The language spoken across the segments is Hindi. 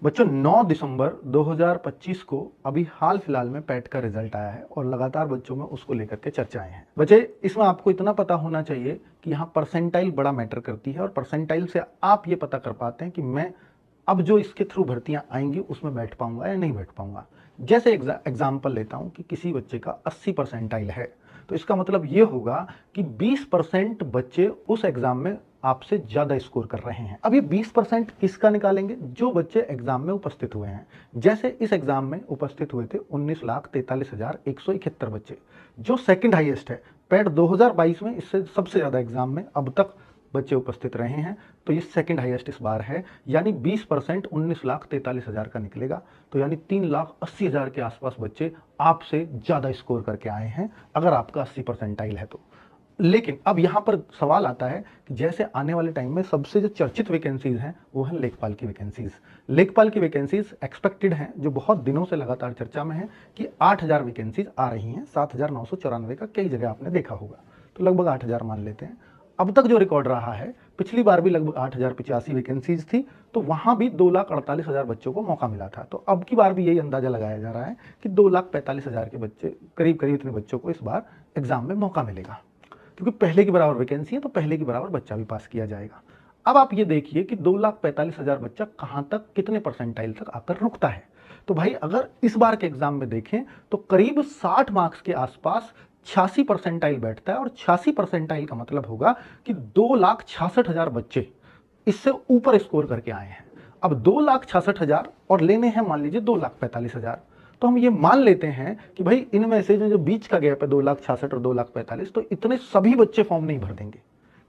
बच्चों 9 दिसंबर 2025 को अभी हाल फिलहाल में पैट का रिजल्ट आया है और लगातार बच्चों में उसको लेकर के चर्चाएं हैं। बच्चे इसमें आपको इतना पता होना चाहिए कि यहाँ परसेंटाइल बड़ा मैटर करती है और परसेंटाइल से आप ये पता कर पाते हैं कि मैं अब जो इसके थ्रू भर्तियां आएंगी उसमें बैठ पाऊंगा या नहीं बैठ पाऊंगा। जैसे एग्जाम्पल लेता हूं कि किसी बच्चे का 80 परसेंटाइल है तो इसका मतलब ये होगा कि 20% बच्चे उस एग्जाम में आपसे ज्यादा स्कोर कर रहे हैं। अब ये 20% किसका निकालेंगे? जो बच्चे एग्जाम में उपस्थित हुए हैं। जैसे इस एग्जाम में उपस्थित हुए थे 19,43,171 बच्चे, जो सेकंड हाईएस्ट है। पैट 2022 में इससे सबसे ज्यादा एग्जाम में अब तक बच्चे उपस्थित रहे हैं, तो ये सेकंड हाईएस्ट इस बार है। यानी 20% 19,43,000 का निकलेगा, तो यानी 3,80,000 के आसपास बच्चे आपसे ज्यादा स्कोर करके आए हैं अगर आपका 80 परसेंटाइल है तो। लेकिन अब यहां पर सवाल आता है कि जैसे आने वाले टाइम में सबसे जो चर्चित वैकेंसीज हैं वो है लेखपाल की वैकेंसीज। लेखपाल की वैकेंसीज एक्सपेक्टेड हैं, जो बहुत दिनों से लगातार चर्चा में है कि 8,000 वैकेंसीज आ रही हैं। 7,994 का कई जगह आपने देखा होगा, तो लगभग 8,000 मान लेते हैं। अब तक जो रिकॉर्ड रहा है, पिछली बार भी लगभग 8,085 वैकेंसीज थी, तो वहां भी 2,48,000 बच्चों को मौका मिला था। तो अब की बार भी यही अंदाजा लगाया जा रहा है कि 2,45,000 के बच्चे, करीब करीब इतने बच्चों को इस बार एग्जाम में मौका मिलेगा, क्योंकि पहले की बराबर वैकेंसी है तो पहले की बराबर बच्चा भी पास किया जाएगा। अब आप ये देखिए कि 2,45,000 बच्चा कहां तक, कितने परसेंटाइल तक आकर रुकता है। तो भाई अगर इस बार के एग्जाम में देखें तो करीब 60 मार्क्स के आसपास 86 परसेंटाइल बैठता है, और 86 परसेंटाइल का मतलब होगा कि 2,66,000 बच्चे इससे ऊपर स्कोर करके आए हैं। अब 2,66,000 और लेने हैं मान लीजिए 2,45,000, तो हम ये मान लेते हैं कि भाई इनमें से जो बीच का गैप है 2,66,000 और 2,45,000, तो इतने सभी बच्चे फॉर्म नहीं भर देंगे,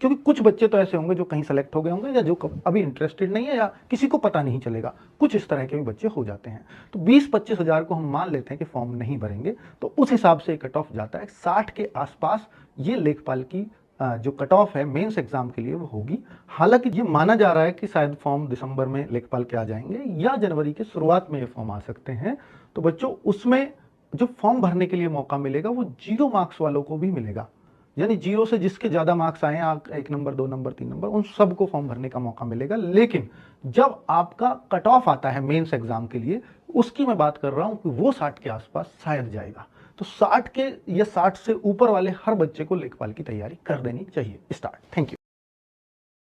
क्योंकि कुछ बच्चे तो ऐसे होंगे जो कहीं सेलेक्ट हो गए होंगे या जो अभी इंटरेस्टेड नहीं है या किसी को पता नहीं चलेगा। कुछ इस तरह के भी बच्चे हो जाते हैं। तो 20-25,000 को हम मान लेते हैं कि फॉर्म नहीं भरेंगे, तो उस हिसाब से कट ऑफ जाता है 60 के आसपास। ये लेखपाल की जो कट ऑफ है मेंस एग्जाम के लिए वो होगी। हालांकि ये माना जा रहा है कि शायद फॉर्म दिसंबर में लेखपाल के आ जाएंगे या जनवरी के शुरुआत में ये फॉर्म आ सकते हैं। तो बच्चों उसमें जो फॉर्म भरने के लिए मौका मिलेगा वो 0 मार्क्स वालों को भी मिलेगा, यानी 0 से जिसके ज्यादा मार्क्स आए, 1 नंबर 2 नंबर 3 नंबर, उन सबको फॉर्म भरने का मौका मिलेगा। लेकिन जब आपका कट ऑफ आता है मेंस एग्जाम के लिए, उसकी मैं बात कर रहा हूं कि वो 60 के आसपास शायद जाएगा। तो 60 के या 60 से ऊपर वाले हर बच्चे को लेखपाल की तैयारी कर देनी चाहिए। स्टार्ट। Thank you.